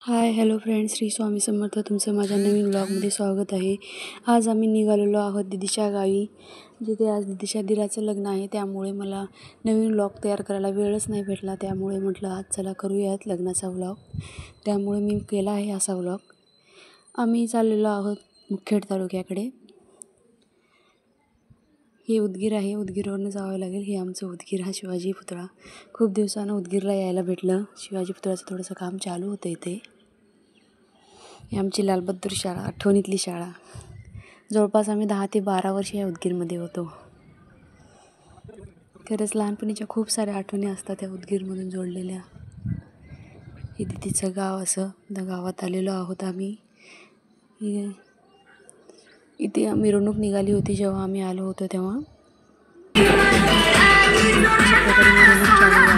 Hi hello friends, Shri Swami Samarth. तुमचं माझ्या नवीन ब्लॉगमध्ये स्वागत आहे. आज आम्ही निघालेलो आहोत दीदीच्या गावी, जिथे आज दीदीच्या दिराचं लग्न आहे. त्यामुळे मला नवीन ब्लॉग तयार करायला वेळच नाही भेटला. त्यामुळे म्हटलं आज चला करूयात लग्नाचा ब्लॉग. त्यामुळे मी केला आहे असा ब्लॉग. आम्ही चाललेलो आहोत मुखेड तालुक्याकडे. हे उदगीर आहे, उदगीरवरनं जावं लागेल. हे आमचं उदगीर, हा शिवाजी पुतळा. खूप दिवसानं उदगीरला यायला भेटलं. शिवाजी पुतळ्याचं थोडंसं काम चालू होतं इथे. ही आमची लालबहादूर शाळा, आठवणीतली शाळा. जवळपास आम्ही 10 ते 12 वर्ष या उदगीरमध्ये होतो. खरंच लहानपणीच्या खूप साऱ्या आठवणी असतात त्या उदगीरमधून जोडलेल्या. हे दीदीचं गाव असं. त्या गावात आलेलो आहोत आम्ही. इथे मिरवणूक निघाली होती जेव्हा आम्ही आलो होतो तेव्हा. अशा प्रकारे मिरवणूक चालू आहे.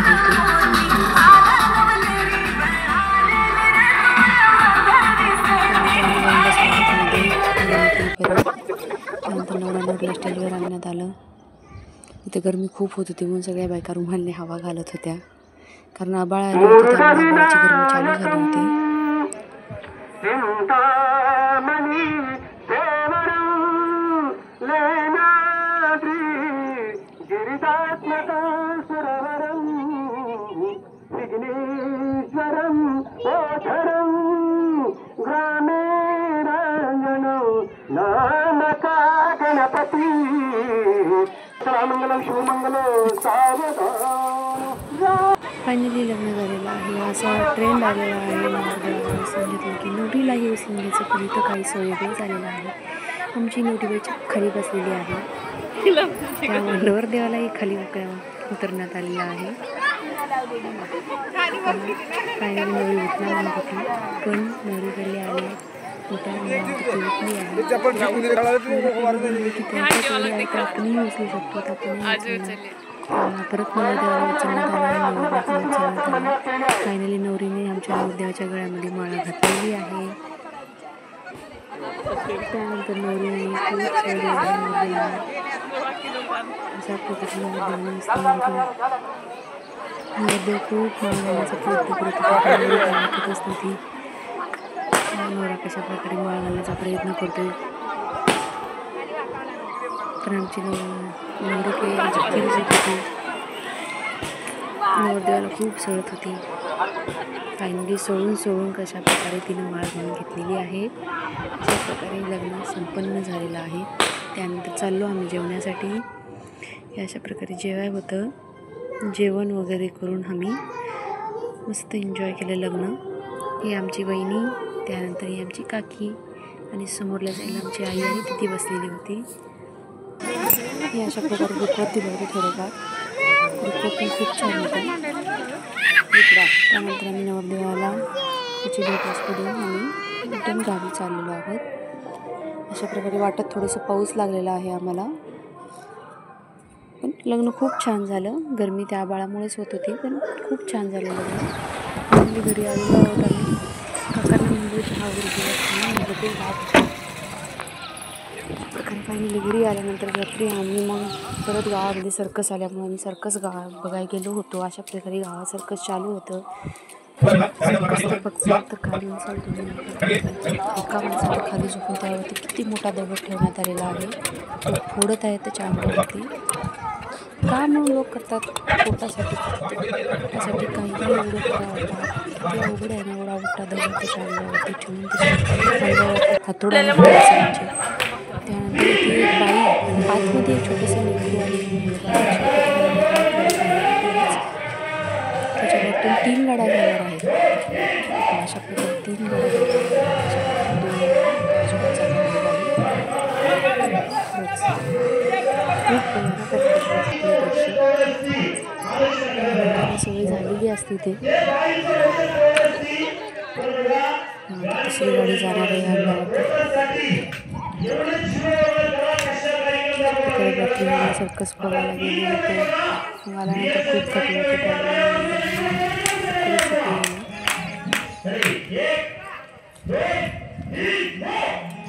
त्यानंतर नवरा नवरीला स्टेजवर आणण्यात आलं. इथे गरमी खूप होत होती म्हणून सगळ्या बायका रुमालने हवा घालत होत्या, कारण आबाळ आले होते त्यामुळे आबाळाची गरमी चालू झाली होती. फायनली लग्न झालेलं आहे. असा ट्रेंड आलेला आहे. सांगितलं की नवरीलाही उचलून घ्यायचं, पण इथं काही सोय झालेलं आहे. आमची नवरीबाईची खाली बसलेली आहे. त्यामुळे नवरदेवालाही खाली उतरण्यात आलेलं आहे. फायनली नवरी उठणार म्हणत होती, पण नवरीकडे आले मोठ्या उठली आहे. आपणही उचलू शकतो. परत नवरदेवाला उचलण्यात आला. फायनली नवरीने आमच्या नवरदेवाच्या गळ्यामध्ये माळा घातलेली आहे. त्यानंतर नवरीने खूप अशा प्रकारे नवरदेव खूप माळ घालण्याचा प्रयत्न करत होता. नवरा कशा प्रकारे माळ घालण्याचा प्रयत्न करतो, तर आमची नवरी काही होती. नवरदेवाला खूप सळत होती. फायनली सोडून कशा प्रकारे तिनं माळ घालून घेतलेली आहे. अशा प्रकारे लग्न संपन्न झालेलं आहे. त्यानंतर चाललो आम्ही जेवण्यासाठी. अशा प्रकारे जेवाय होतं. जेवण वगैरे करून आम्ही मस्त एन्जॉय केलं लग्न. ही आमची वहिनी, त्यानंतर ही आमची काकी, आणि समोरल्या साईडला आमची आई आणि तिथे बसलेली होती. ही अशा प्रकारे रुखवत दिलं होतं थोडंफार. रुखवत पण खूप छान होतं. त्यानंतर आम्ही नवरदेवाला त्याची भेटवस्तू देऊन आम्ही रिटर्न गावी चाललेलो आहोत. अशा प्रकारे वाटत थोडंसं पाऊस लागलेला आहे आम्हाला, पण लग्न खूप छान झालं. गरमी त्या आबाळामुळेच होत होती, पण खूप छान झालं लग्न. फायनली घरी आलेलो आहोत आम्ही. काकांना म्हणजे चहा वगैरे प्रकारे फायनली घरी आल्यानंतर रात्री आम्ही मग परत गावामध्ये सर्कस आल्यामुळे आम्ही सर्कस बघायला गेलो होतो. अशा प्रकारे गावात सर्कस चालू होतं. सर्कस तर बघता तर काय म्हणसाल तुम्ही, एका माणसाला खाली झोपून त्यावरती किती मोठा दगड ठेवण्यात आलेला आहे. तो फोडत आहे त्याच्या अंगावरती. का म्हणून लोक करतात? पोटासाठी पोटासाठी काहीही एवढं करावं ते अवघड आहे ना. एवढा मोठा दगड त्याच्या अंगावरती ठेवून त्याच्या हातोड्याने माणसांचे. त्यानंतर इथे एक बाई आणि आतमध्ये एक छोटेसे लेकरू आहे. त्याच्यावरतून 3 गाड्या जाणार आहेत. अशा प्रकारे 3 गाड्या सवय झालेली असते ते. तिसरी गाडी जाणार आहे रात्री सर्कस बघायला गेलो होतो. मला नंतर खूप थकलं होतं.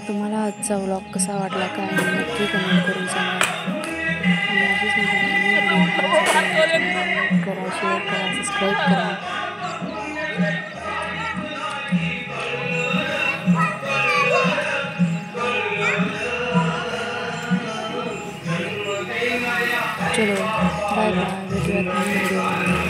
तुम्हाला आजचा व्लॉग कसा वाटला काय नक्की कमेंट करून सांगा. आणि अशीच करा, शेअर करा, सबस्क्राईब करा. चलो बाय बाय, भेटूयात नवीन व्हिडिओ.